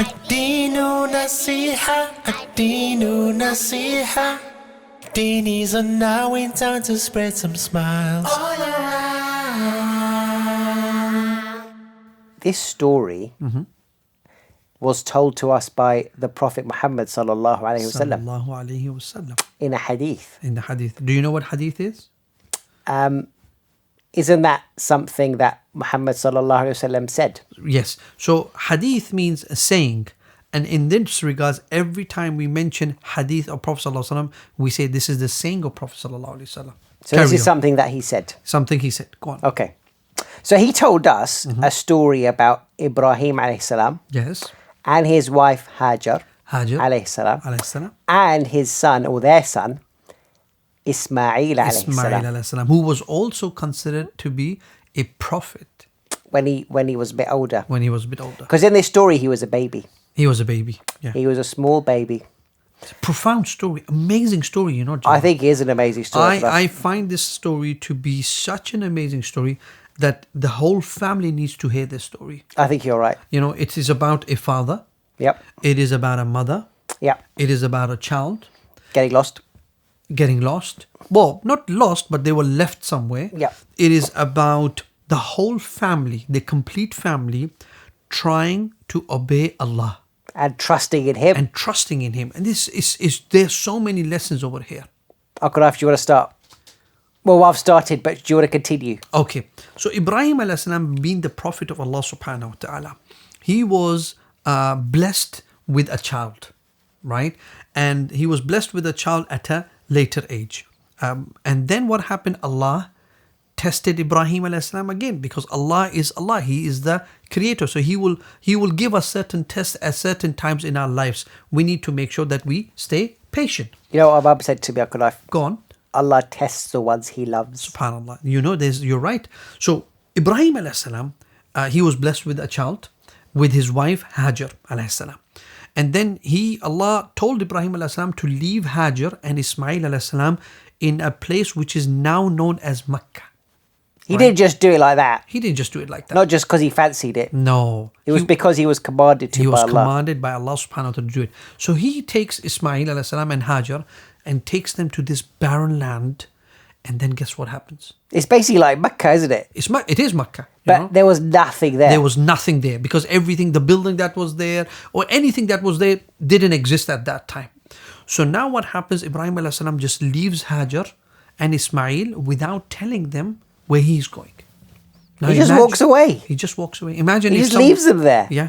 الدين نصيحة الدين نصيحة Deenies are now in town to spread some smiles all around. This story was told to us by the Prophet Muhammad sallallahu alaihi wasallam Sallallahu alayhi wasallam. in a hadith. In the hadith. Do you know what hadith is? Isn't that something that Muhammad sallallahu alaihi wasallam said? Yes. So hadith means a saying. And in this regards, every time we mention hadith of Prophet sallallahu alaihi wasallam, we say this is the saying of Prophet sallallahu alaihi wasallam. So this is something that he said. Something he said. Go on. Okay. So he told us a story about Ibrahim alayhi salam Yes. and his wife Hajar Hajar alayhi salam alayhi salam. and his son or their son Ismail alayhi Ismail salam alayhi salam, who was also considered to be a prophet when he was a bit older. when he was a bit older. Because in this story he was a baby. He was a baby. Yeah. He was a small baby. It's a profound story. Amazing story, you know. I Jamaal. think it is an amazing story. I find this story to be such an amazing story that the whole family needs to hear this story. I think you're right. You know, it is about a father. Yep. It is about a mother. Yep. It is about a child Getting lost. getting lost. Well, not lost, but they were left somewhere. Yeah. It is about the whole family, the complete family, trying to obey Allah And trusting in him. and trusting in Him. And this is there's so many lessons over here. Uncle Naif, do you want to start? Well, I've started, but do you want to continue? Okay. So Ibrahim alayhi salam, being the prophet of Allah subhanahu wa ta'ala, he was blessed with a child, right? And he was blessed with a child at a later age. And then what happened? Allah tested Ibrahim alayhi salam again, because Allah is Allah. He is the creator. So He will give us certain tests at certain times in our lives. We need to make sure that we stay patient. You know what my mum said to me, Uncle Naif? Go on. Allah tests the ones he loves. SubhanAllah. You know, you're right. So Ibrahim alayhi salam, he was blessed with a child with his wife Hajar alayhi salam. And then Allah told Ibrahim alayhi salam to leave Hajar and Ismail alayhi salam in a place which is now known as Makkah. He didn't just do it like that. He didn't just do it like that. Not just because he fancied it. No. It was because he was commanded to He by was Allah. commanded by Allah subhanahu wa ta'ala to do it. So he takes Ismail alayhi salam and Hajar and takes them to this barren land. And then guess what happens? It's basically like Makkah, isn't it? It is Makkah. you But know? there was nothing there. There was nothing there because everything, the building that was there or anything that was there didn't exist at that time. So now what happens? Ibrahim alayhi salam just leaves Hajar and Ismail without telling them where he's going. Now He just walks away. He just walks away. Imagine He if just leaves them there. Yeah.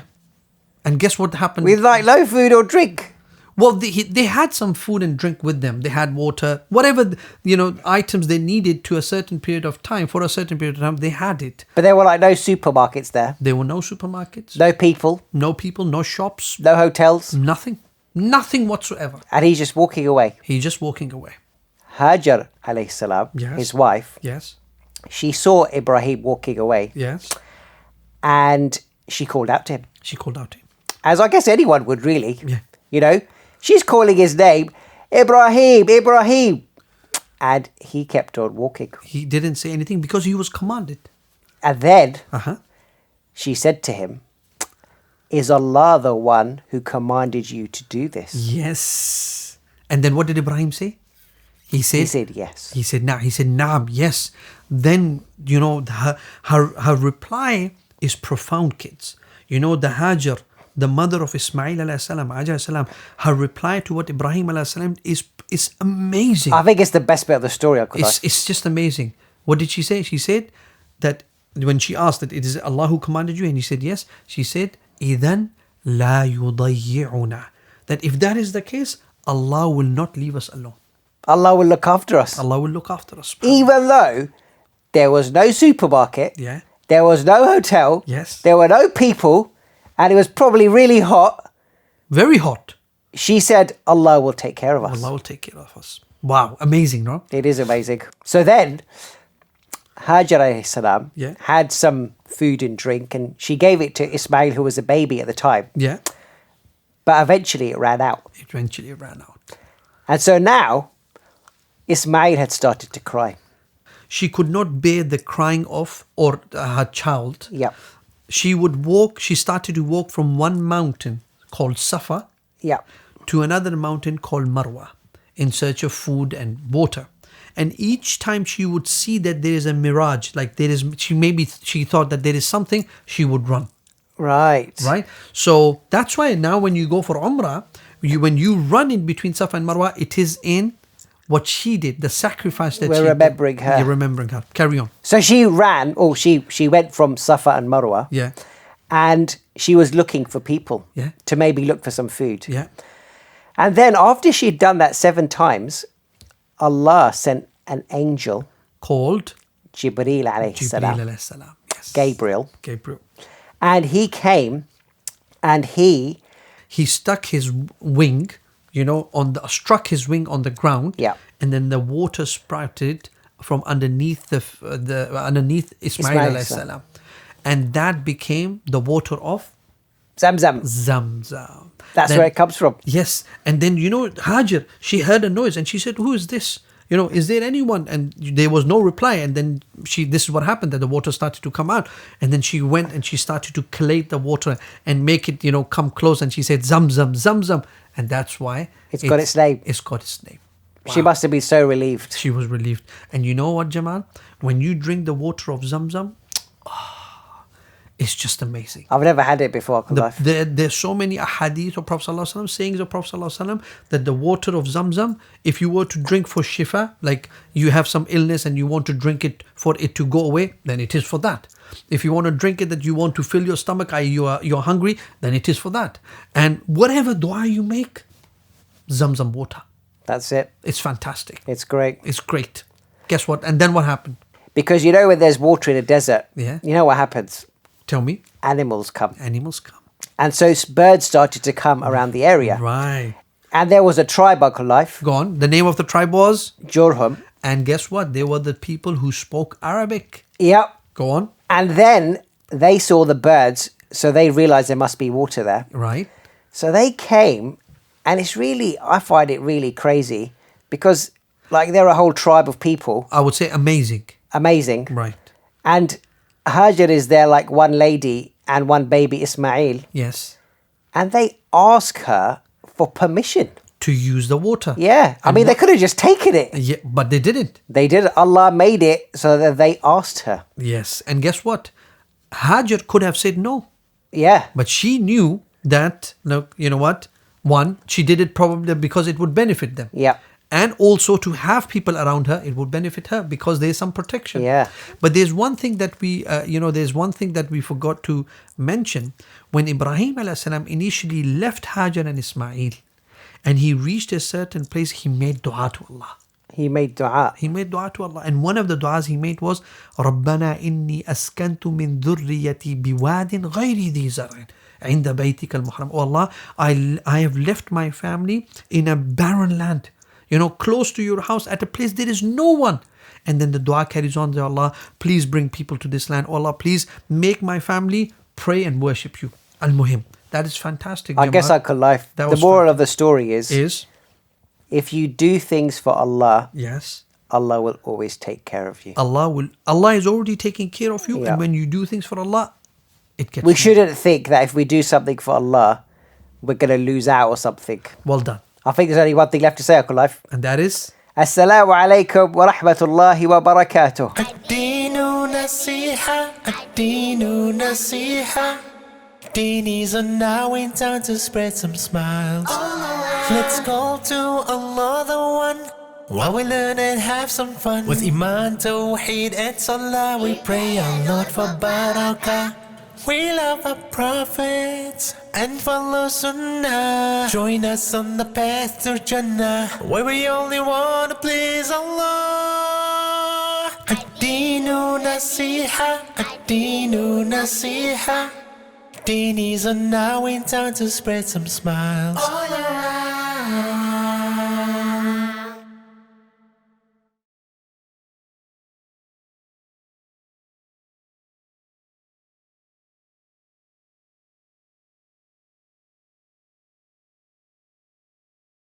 And guess what happened? With like no food or drink. Well, they had some food and drink with them. They had water, whatever, items they needed to a certain period of time. For a certain period of time, they had it. But there were like no supermarkets there. There were no supermarkets, No people. no people, no shops, No hotels. nothing. Nothing whatsoever. And he's just walking away. He's just walking away. Hajar alayhi salam, Yes. his wife, Yes. she saw Ibrahim walking away Yes. and she called out to him. She called out to him. As I guess anyone would really. Yeah. You know, she's calling his name, Ibrahim, Ibrahim. And he kept on walking. He didn't say anything because he was commanded. And then Uh-huh. she said to him, is Allah the one who commanded you to do this? Yes. And then what did Ibrahim say? He said, yes. He said, Naam, yes. Then, her reply is profound, kids. The Hajar, the mother of Ismail alayhi salam, Hajar alayhi salam, her reply to what Ibrahim alayhi salam is amazing. I think it's the best bit of the story, Uncle Naif. It's just amazing. What did she say? She said that when she asked that it is Allah who commanded you, and he said yes, she said, إِذَنْ لَا يُضَيِّعُنَا. That if that is the case, Allah will not leave us alone. Allah will look after us. Allah will look after us. Even though there was no supermarket, Yeah. there was no hotel, Yes. there were no people, and it was probably really hot, Very hot. she said, Allah will take care of us. Allah will take care of us. Wow. Amazing, no? It is amazing. So then, Hajar alayhi salam Yeah. had some food and drink, and she gave it to Ismail, who was a baby at the time. Yeah. But eventually it ran out. Eventually it ran out. And so now, Ismail had started to cry. She could not bear the crying of her child. Yep. She started to walk from one mountain called Safa Yeah. to another mountain called Marwa in search of food and water. And each time she would see that there is a mirage, like she thought that there is something, she would run. Right. Right? So that's why now when you go for Umrah, when you run in between Safa and Marwa, it is in what she did, the sacrifice that We're she remembering did. her. You're remembering her. Carry on. So she ran, or she went from Safa and Marwa, Yeah. and she was looking for people Yeah. to maybe look for some food. Yeah. And then after she'd done that 7 times, Allah sent an angel, Called Jibreel alayhi Jibreel salam, alayhi salam. Yes. Gabriel, Gabriel. and he came and he Stuck his wing, struck his wing on the ground. Yeah. And then the water sprouted from underneath underneath Ismail Ismail alayhi salam. And that became the water of ZamZam. ZamZam. That's Then- where it comes from. Yes. And then, Hajar, she heard a noise and she said, who is this? Is there anyone? And there was no reply. And then this is what happened, that the water started to come out. And then she went and she started to collate the water and make it, come close. And she said, ZamZam, ZamZam. And that's why It's got its name. It's got its name. She Wow. must have been so relieved. She was relieved. And you know what, Jamaal? When you drink the water of ZamZam, it's just amazing. I've never had it before in life. There's so many ahadith of Prophet ﷺ, sayings of Prophet ﷺ, that the water of ZamZam, if you were to drink for shifa, like you have some illness and you want to drink it for it to go away, then it is for that. If you want to drink it that you want to fill your stomach, you're hungry, then it is for that. And whatever dua you make, ZamZam water. That's it. It's fantastic. It's great. It's great. Guess what? And then what happened? Because when there's water in a desert, Yeah. you know what happens? Tell me. Animals come. Animals come. And so birds started to come around the area. Right. And there was a tribe, Uncle Naif, Go on. The name of the tribe was? Jurhum. And guess what? They were the people who spoke Arabic. Yep. Go on. And then they saw the birds, so they realized there must be water there. Right. So they came, and I find it really crazy because, they're a whole tribe of people. I would say amazing. Amazing. Right. And Hajar is there like one lady and one baby Ismail. Yes. And they ask her for permission. To use the water. Yeah. I And mean, they what- could have just taken it. Yeah, but they didn't. They did. Allah made it so that they asked her. Yes. And guess what? Hajar could have said no. Yeah. But she knew that, look, you know what? One, she did it probably because it would benefit them. Yeah. And also to have people around her, it would benefit her because there's some protection. Yeah. But there's one thing that we forgot to mention. When Ibrahim alayhi salam initially left Hajar and Ismail, and he reached a certain place, he made dua to Allah. He made dua. He made dua to Allah. And one of the duas he made was, رَبَّنَا إِنِّي أَسْكَنْتُ مِنْ ذُرِّيَّتِي بِوَادٍ غَيْرِ ذِي زَرْعٍ عِنْدَ بَيْتِكَ الْمُحْرَمِ. Oh Allah, I have left my family in a barren land, close to your house, at a place there is no one. And then the dua carries on, Ya Allah, please bring people to this land. Oh Allah, please make my family pray and worship you. Al-Muhim. That is fantastic. I guess, Jamaal. Uncle Naif, That the was moral of the story is Is? if you do things for Allah, Yes. Allah will always take care of you. Allah is already taking care of you. Yeah. And when you do things for Allah, it gets We you. shouldn't think that if we do something for Allah, we're going to lose out or something. Well done. I think there's only one thing left to say, Uncle Naif. And that is? Assalamu alaikum wa rahmatullahi wa barakatuh. الدين نصيحة الدين نصيحة Deenies are now in town to spread some smiles. Let's go to Allah the One while we learn and have some fun. With Iman, Tawheed and Salah, we pray our Lord for barakah. We love our prophets and follow Sunnah. Join us on the path to Jannah, where we only want to please Allah. Ad-Deenu Nasiha, Ad-Deenu Nasiha. Deenies are now in town to spread some smiles.